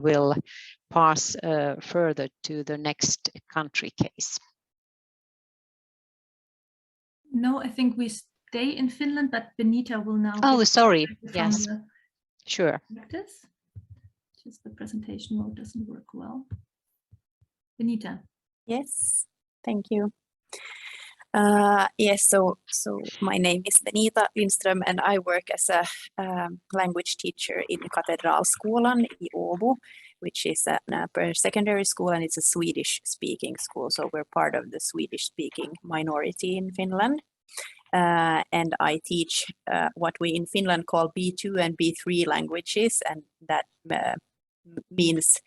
will pass further to the next country case. No, I think we stay in Finland, but Benita will now. Oh, sorry. Yes, sure. Just the presentation mode doesn't work well. Benita. Yes, thank you. Yes, so my name is Benita Lindström and I work as a language teacher in Katedralskolan in Åbo, which is an upper secondary school, and it's a Swedish-speaking school. So we're part of the Swedish-speaking minority in Finland. And I teach what we in Finland call B2 and B3 languages, and that means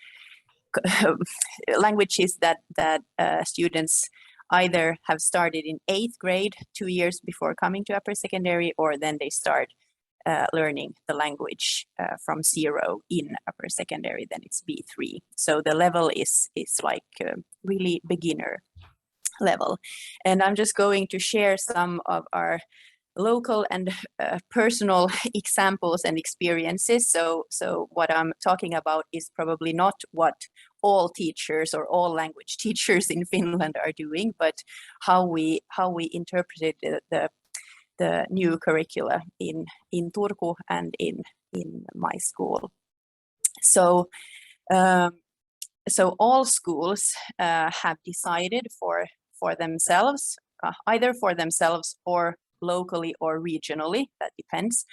languages that students either have started in 8th grade 2 years before coming to upper secondary, or then they start learning the language from 0 in upper secondary, then it's B3. So the level is like really beginner level. And I'm just going to share some of our local and personal examples and experiences. So what I'm talking about is probably not what all teachers or all language teachers in Finland are doing, but how we interpreted the new curricula in Turku and in my school. So all schools have decided for themselves, either for themselves or locally or regionally, that depends,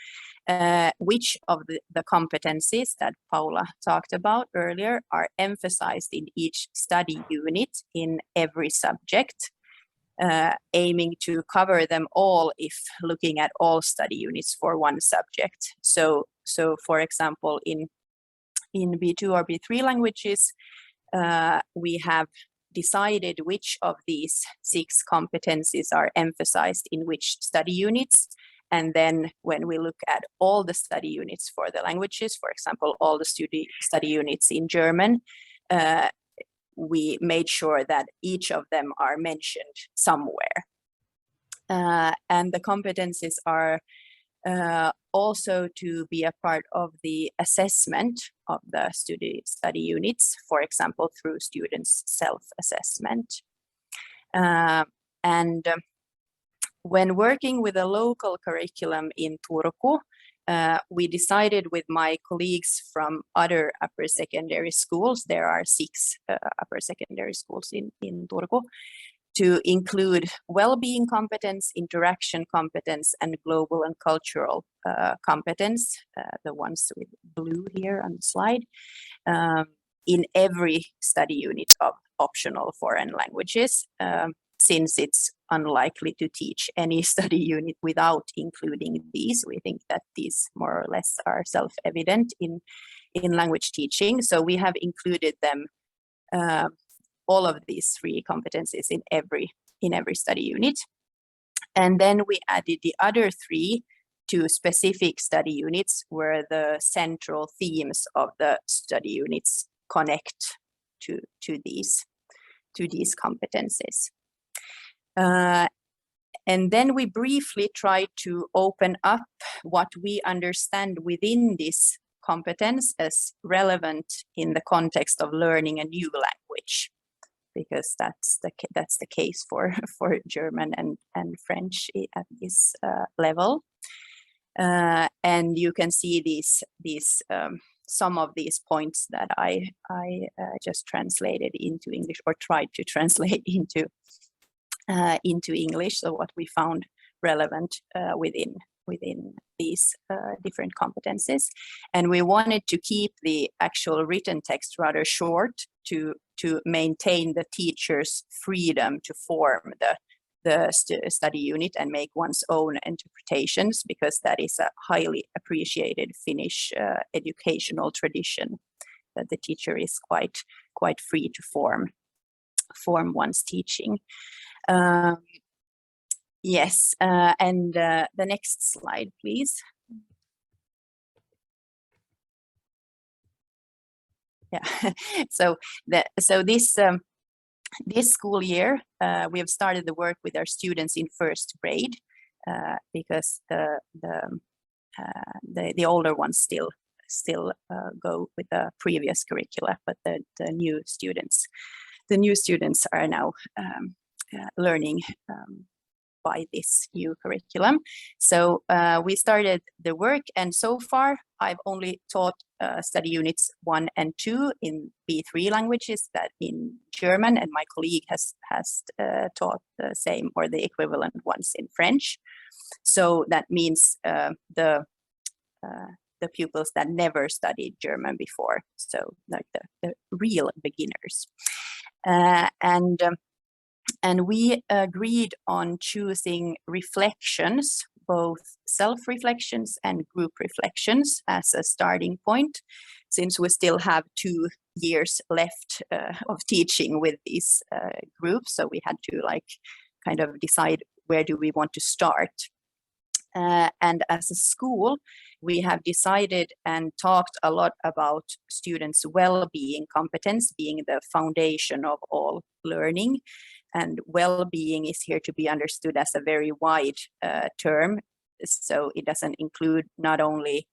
which of the competencies that Paula talked about earlier are emphasized in each study unit in every subject, aiming to cover them all if looking at all study units for one subject. So for example, in B2 or B3 languages, we have decided which of these 6 competencies are emphasized in which study units. And then when we look at all the study units for the languages, for example, all the study units in German, we made sure that each of them are mentioned somewhere. And the competencies are also to be a part of the assessment of the study units, for example, through students' self-assessment. When working with a local curriculum in Turku, we decided with my colleagues from other upper secondary schools, there are 6 upper secondary schools in Turku, to include well-being competence, interaction competence, and global and cultural competence, the ones with blue here on the slide, in every study unit of optional foreign languages, since it's unlikely to teach any study unit without including these. We think that these more or less are self-evident in language teaching. So we have included them, all of these 3 competencies in every study unit. And then we added the other 3 to specific study units where the central themes of the study units connect to these competencies. And then we briefly try to open up what we understand within this competence as relevant in the context of learning a new language, because that's the case for German and French at this level. And you can see these some of these points that I just translated into English, or tried to translate into English. So what we found relevant within these different competencies, and we wanted to keep the actual written text rather short to maintain the teacher's freedom to form the study unit and make one's own interpretations, because that is a highly appreciated Finnish educational tradition, that the teacher is quite free to form one's teaching. Yes, and the next slide, please. Yeah, so this school year, we have started the work with our students in 1st grade, because the older ones still go with the previous curricula, but the new students are now learning by this new curriculum. So we started the work, and so far I've only taught study units 1 and 2 in B3 languages, that in German, and my colleague has taught the same or the equivalent ones in French. So that means the pupils that never studied German before, so like the real beginners. And we agreed on choosing reflections, both self-reflections and group reflections, as a starting point, since we still have 2 years left of teaching with these groups. So we had to kind of decide where do we want to start. And as a school, we have decided and talked a lot about students' well-being competence being the foundation of all learning. And well-being is here to be understood as a very wide term. So it doesn't include not only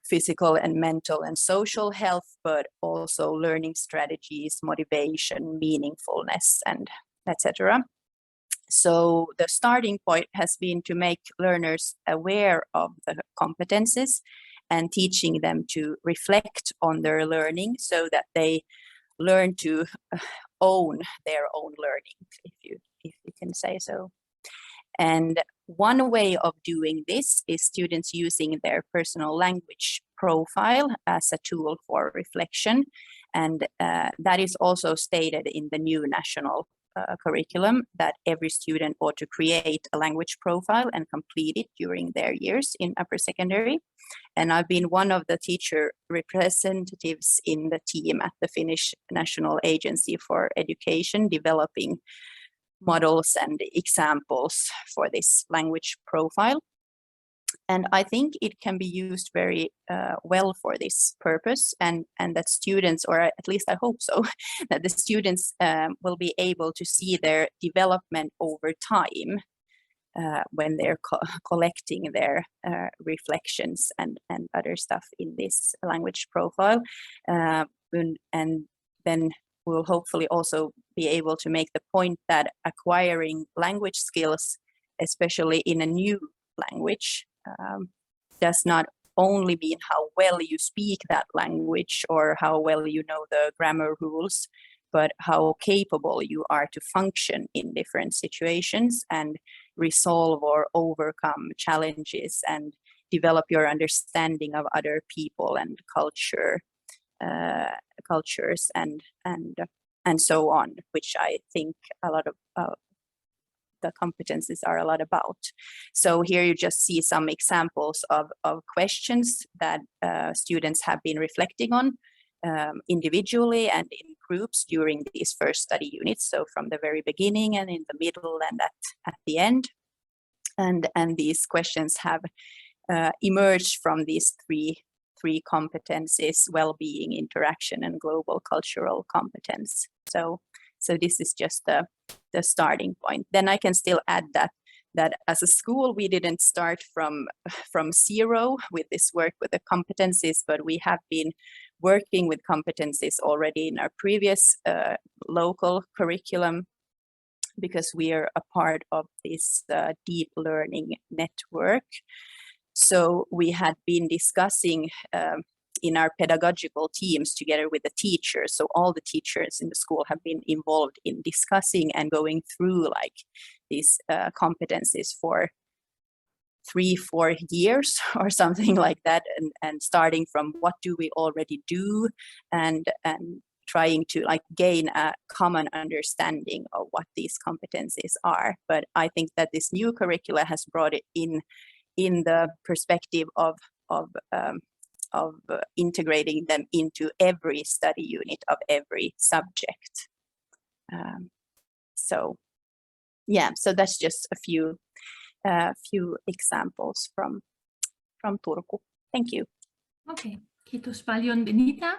physical and mental and social health, but also learning strategies, motivation, meaningfulness, and etc. So the starting point has been to make learners aware of the competences and teaching them to reflect on their learning so that they learn to own their own learning, if you can say so. And one way of doing this is students using their personal language profile as a tool for reflection. And that is also stated in the new national curriculum, that every student ought to create a language profile and complete it during their years in upper secondary. And I've been one of the teacher representatives in the team at the Finnish National Agency for Education, developing models and examples for this language profile. And I think it can be used very well for this purpose, and that students, or at least I hope so, that the students will be able to see their development over time when they're collecting their reflections and other stuff in this language profile. And then we'll hopefully also be able to make the point that acquiring language skills, especially in a new language, does not only mean how well you speak that language or how well you know the grammar rules, but how capable you are to function in different situations and resolve or overcome challenges and develop your understanding of other people and cultures and so on, which I think a lot of the competences are a lot about. So here you just see some examples of questions that students have been reflecting on individually and in groups during these first study units. So from the very beginning and in the middle and at the end. And these questions have emerged from these three competencies: well-being, interaction, and global cultural competence. So this is just the starting point. Then I can still add that as a school, we didn't start from zero with this work with the competencies, but we have been working with competencies already in our previous local curriculum, because we are a part of this deep learning network. So we had been discussing in our pedagogical teams together with the teachers. So all the teachers in the school have been involved in discussing and going through these competencies for 3-4 years or something like that, and starting from what do we already do and trying to gain a common understanding of what these competencies are. But I think that this new curricula has brought it in the perspective of integrating them into every study unit of every subject. So that's just a few examples from Turku. Thank you. Okay, kiitos paljon Benita.